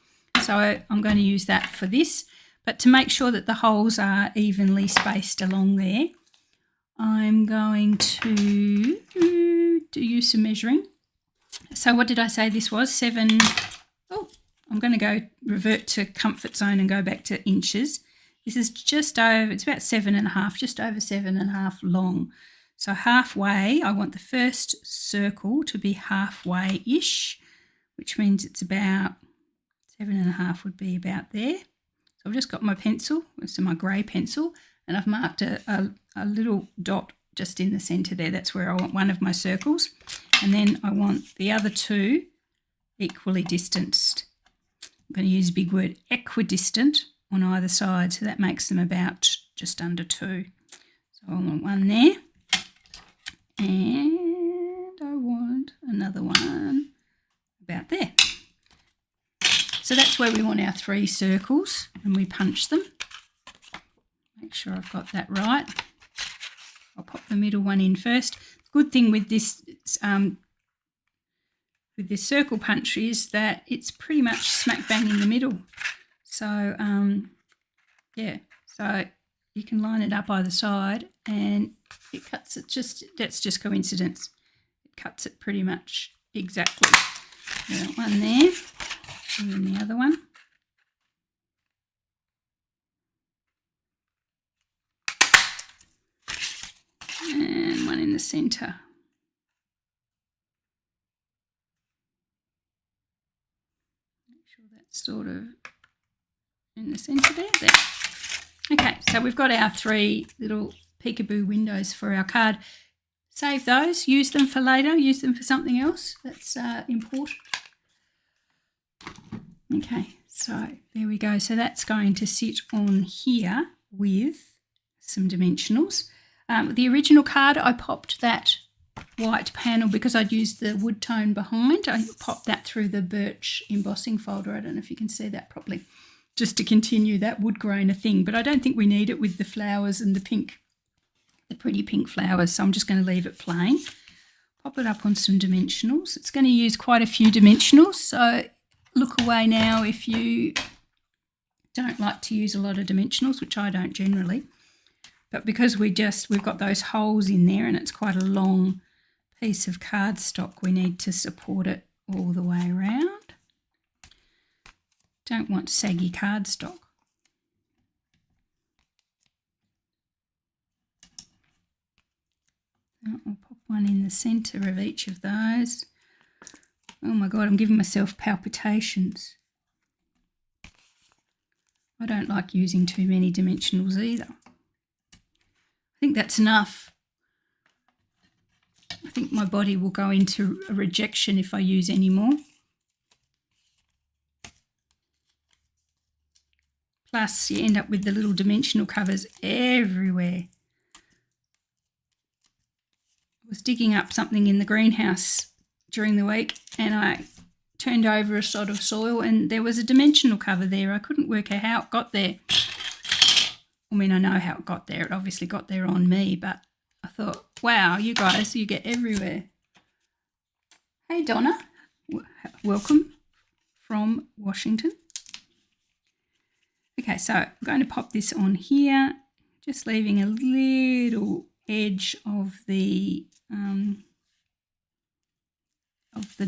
So I'm going to use that for this. But to make sure that the holes are evenly spaced along there, I'm going to use some measuring. So what did I say this was? 7. Oh, I'm going to revert to comfort zone and go back to inches. This is just over, it's about 7.5, just over 7.5 long. So halfway, I want the first circle to be halfway-ish, which means it's about 7.5 would be about there. So I've just got my pencil, so my grey pencil, and I've marked a little dot just in the centre there. That's where I want one of my circles. And then I want the other 2 equally distanced. I'm going to use a big word, equidistant, on either side, so that makes them about just under 2. So I want one there, and I want another one about there. So that's where we want our 3 circles, and we punch them. Make sure I've got that right. I'll pop the middle one in first. The good thing with this circle punch is that it's pretty much smack bang in the middle. So, yeah, so you can line it up either side and it cuts it that's just coincidence. It cuts it pretty much exactly. Got one there and then the other one. And one in the centre. Make sure that's sort of in the centre there. Okay, so we've got our 3 little peekaboo windows for our card. Save those, use them for later, use them for something else. That's important. Okay, so there we go. So that's going to sit on here with some dimensionals. The original card, I popped that white panel because I'd used the wood tone behind. I popped that through the birch embossing folder. I don't know if you can see that properly, just to continue that wood grainer thing. But I don't think we need it with the flowers and the pretty pink flowers. So I'm just going to leave it plain. Pop it up on some dimensionals. It's going to use quite a few dimensionals. So look away now if you don't like to use a lot of dimensionals, which I don't generally. But because we've got those holes in there and it's quite a long piece of cardstock, we need to support it all the way around. Don't want saggy cardstock. I'll pop one in the centre of each of those. Oh my God, I'm giving myself palpitations. I don't like using too many dimensionals either. I think that's enough. I think my body will go into a rejection if I use any more. Plus, you end up with the little dimensional covers everywhere. I was digging up something in the greenhouse during the week and I turned over a sod of soil and there was a dimensional cover there. I couldn't work out how it got there. I mean, I know how it got there. It obviously got there on me, but I thought, wow, you guys, you get everywhere. Hey, Donna. Welcome from Washington. Okay, so I'm going to pop this on here, just leaving a little edge of the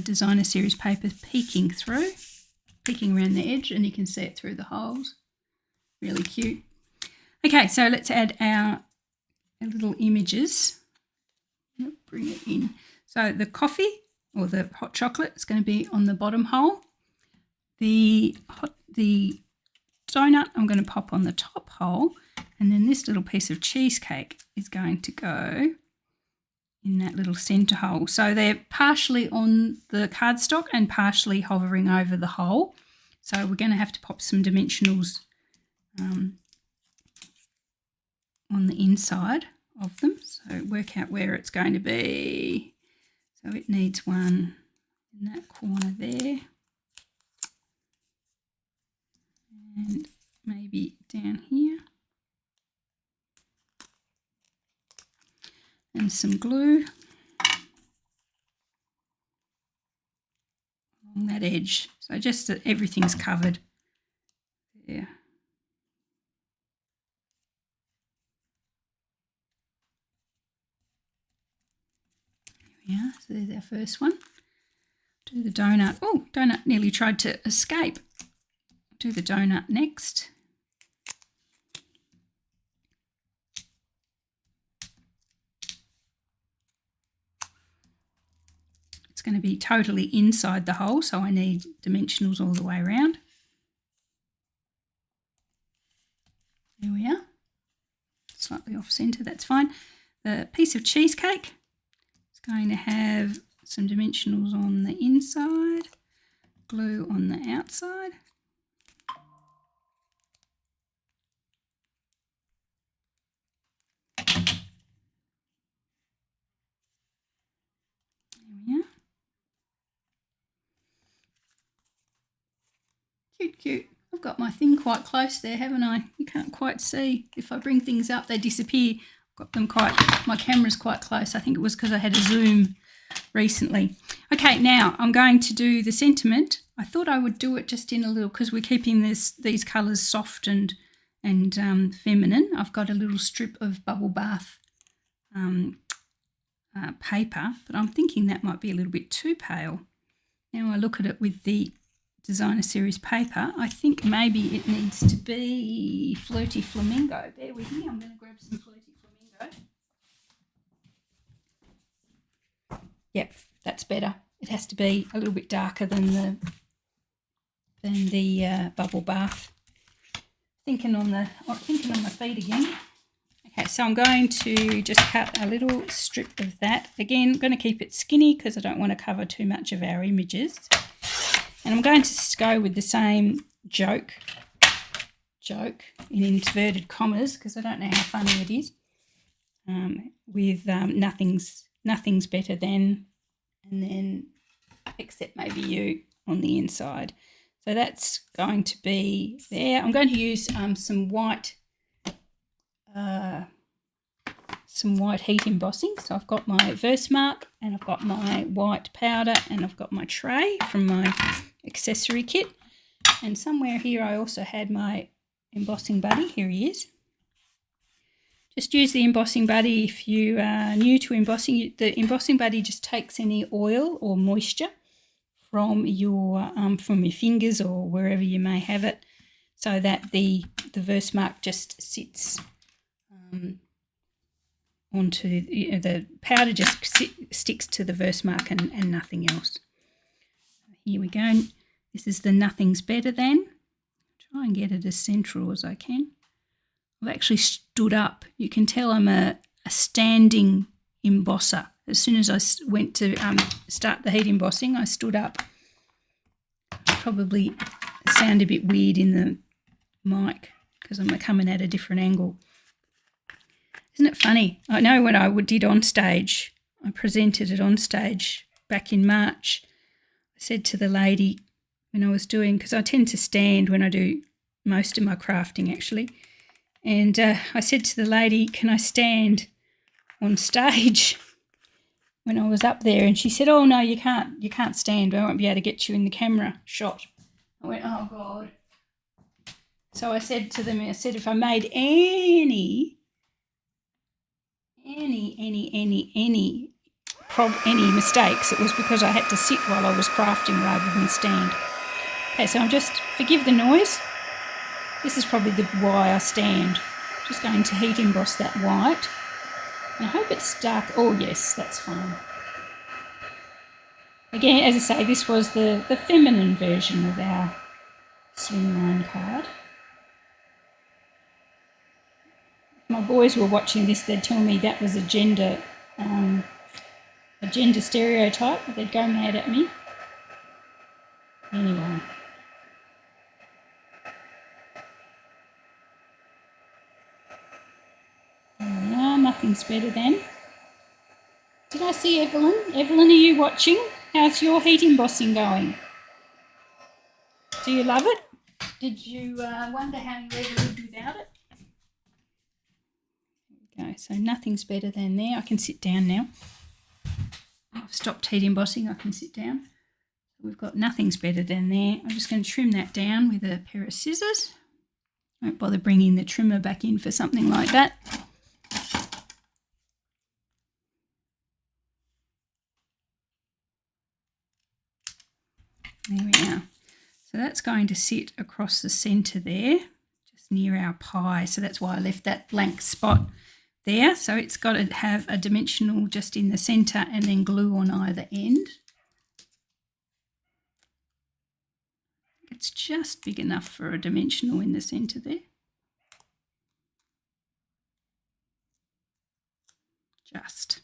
designer series paper peeking around the edge, and you can see it through the holes. Really cute. Okay, so let's add our little images. Bring it in. So the coffee or the hot chocolate is going to be on the bottom hole. The donut I'm going to pop on the top hole, and then this little piece of cheesecake is going to go in that little centre hole. So they're partially on the cardstock and partially hovering over the hole. So we're going to have to pop some dimensionals on the inside of them. So work out where it's going to be. So it needs one in that corner there. And maybe down here. And some glue along that edge. So just that everything's covered there. There we are. So there's our first one. Do the donut. Oh, donut nearly tried to escape. Do the donut next. It's going to be totally inside the hole, so I need dimensionals all the way around. There we are. Slightly off centre, that's fine. The piece of cheesecake is going to have some dimensionals on the inside, glue on the outside. Cute. I've got my thing quite close there, haven't I? You can't quite see. If I bring things up, they disappear. I've got them my camera's quite close. I think it was because I had a zoom recently. Okay, now I'm going to do the sentiment. I thought I would do it just in a little, because we're keeping these colours soft and feminine. I've got a little strip of bubble bath paper, but I'm thinking that might be a little bit too pale. Now I look at it with the designer series paper, I think maybe it needs to be Flirty Flamingo. Bear with me, I'm going to grab some Flirty Flamingo. Yep, that's better. It has to be a little bit darker than the bubble bath. Thinking on my feet again. Okay, so I'm going to just cut a little strip of that. Again, I'm going to keep it skinny because I don't want to cover too much of our images. And I'm going to go with the same joke in inverted commas, because I don't know how funny it is, with nothing's better than, and then except maybe you on the inside. So that's going to be there. I'm going to use some white heat embossing. So I've got my Versamark and I've got my white powder and I've got my tray from my accessory kit. And somewhere here I also had my embossing buddy. Here he is. Just use the embossing buddy if you are new to embossing. The embossing buddy just takes any oil or moisture from your fingers or wherever you may have it, so that the verse mark just sits onto the powder, just sticks to the verse mark and nothing else. Here we go. This is the Nothing's Better Than. Try and get it as central as I can. I've actually stood up. You can tell I'm a standing embosser. As soon as I went to start the heat embossing, I stood up. Probably sound a bit weird in the mic because I'm coming at a different angle. Isn't it funny? I know when I did on stage, I presented it on stage back in March. I said to the lady when I was doing, because I tend to stand when I do most of my crafting actually, and I said to the lady, can I stand on stage when I was up there? And she said, oh no, you can't stand. I won't be able to get you in the camera shot. I went, oh God. So I said to them, if I made any mistakes, it was because I had to sit while I was crafting rather than stand. Okay, so I'm just, forgive the noise. This is probably why I stand. Just going to heat emboss that white. And I hope it's dark. Oh yes, that's fine. Again, as I say, this was the feminine version of our Slimline card. If my boys were watching this, they'd tell me that was a gender stereotype. They'd go mad at me. Anyway. Nothing's better than. Did I see Evelyn? Evelyn, are you watching? How's your heat embossing going? Do you love it? Did you wonder how you ever lived without it? There we go. So nothing's better than there. I can sit down now. I've stopped heat embossing. I can sit down. We've got nothing's better than there. I'm just going to trim that down with a pair of scissors. Won't bother bringing the trimmer back in for something like that. There we are. So that's going to sit across the centre there, just near our pie. So that's why I left that blank spot there. So it's got to have a dimensional just in the centre and then glue on either end. It's just big enough for a dimensional in the centre there. Just.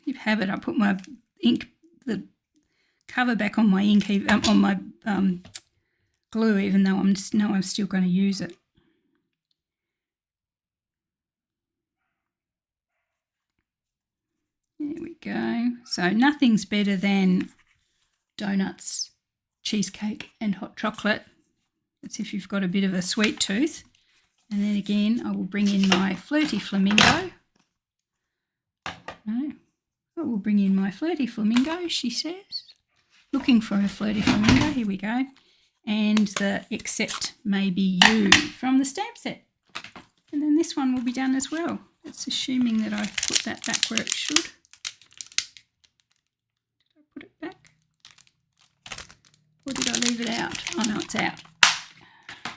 You have it. I put my ink, the cover back on my ink, on my glue, even though I'm still going to use it. There we go. So nothing's better than donuts, cheesecake and hot chocolate. That's if you've got a bit of a sweet tooth. And then again, I will bring in my flirty flamingo. No. I will bring in my flirty flamingo, she says. Looking for a flirty flamingo. Here we go. And the Except Maybe You from the stamp set. And then this one will be done as well. It's assuming that I put that back where it should. Did I put it back? Or did I leave it out? Oh no, it's out.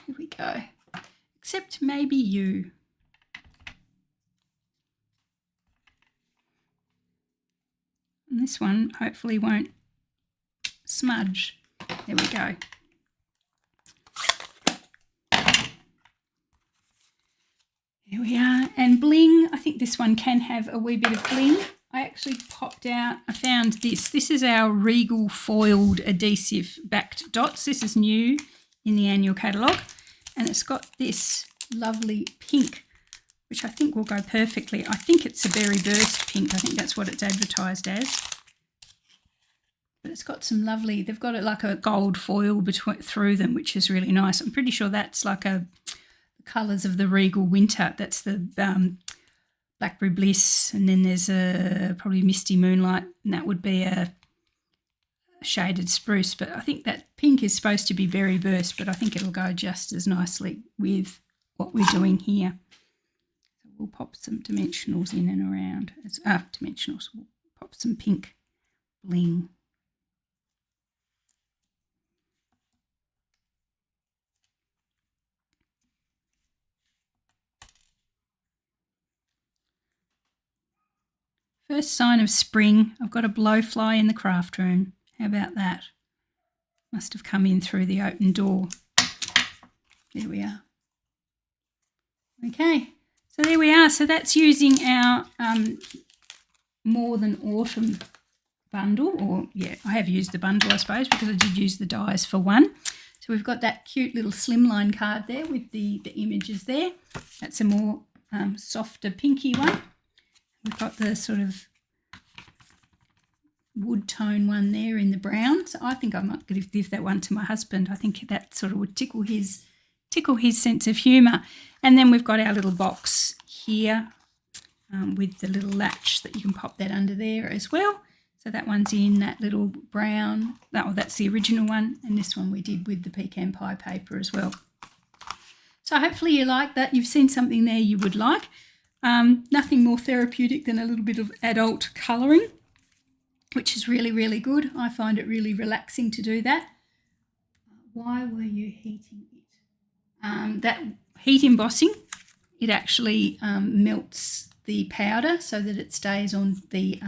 Here we go. Except Maybe You. And this one hopefully won't smudge. There we go. There we are. And bling, I think this one can have a wee bit of bling. I actually popped out, I found this. This is our Regal foiled adhesive backed dots. This is new in the annual catalogue. And it's got this lovely pink, which I think will go perfectly. I think it's a Berry Burst pink. I think that's what it's advertised as. But it's got some lovely, they've got it like a gold foil through them, which is really nice. I'm pretty sure that's like the colours of the Regal Winter. That's the Blackberry Bliss, and then there's a probably Misty Moonlight, and that would be a shaded spruce, but I think that pink is supposed to be berry burst, but I think it'll go just as nicely with what we're doing here. So we'll pop some dimensionals in and around. Dimensionals. We'll pop some pink bling. First sign of spring, I've got a blowfly in the craft room. How about that? Must have come in through the open door. There we are. Okay, so there we are. So that's using our More Than Autumn bundle, or yeah, I have used the bundle, I suppose, because I did use the dies for one. So we've got that cute little Slimline card there with the images there. That's a more softer pinky one. We've got the sort of wood tone one there in the brown. So I think I might give that one to my husband. I think that sort of would tickle his sense of humour. And then we've got our little box here with the little latch that you can pop that under there as well. So that one's in that little brown. That's the original one, and this one we did with the pecan pie paper as well. So hopefully you like that. You've seen something there you would like. Nothing more therapeutic than a little bit of adult colouring, which is really, really good. I find it really relaxing to do that. Why were you heating it? That heat embossing, it actually melts the powder so that it stays on the,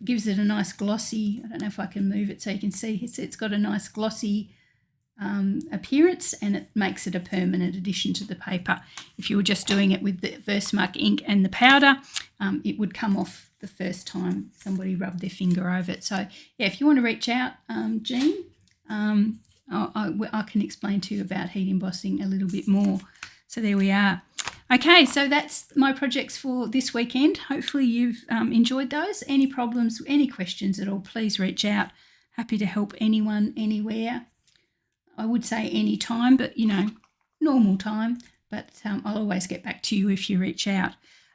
gives it a nice glossy, I don't know if I can move it so you can see, it's got a nice glossy appearance, and it makes it a permanent addition to the paper. If you were just doing it with the Versamark ink and the powder, it would come off the first time somebody rubbed their finger over it. So yeah, if you want to reach out, Jean, I can explain to you about heat embossing a little bit more. So there we are. Okay, so that's my projects for this weekend. Hopefully you've enjoyed those. Any problems, any questions at all, please reach out. Happy to help anyone, anywhere. I would say any time, but, you know, normal time. But I'll always get back to you if you reach out.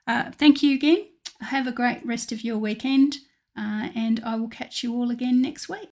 Thank you again. Have a great rest of your weekend, and I will catch you all again next week.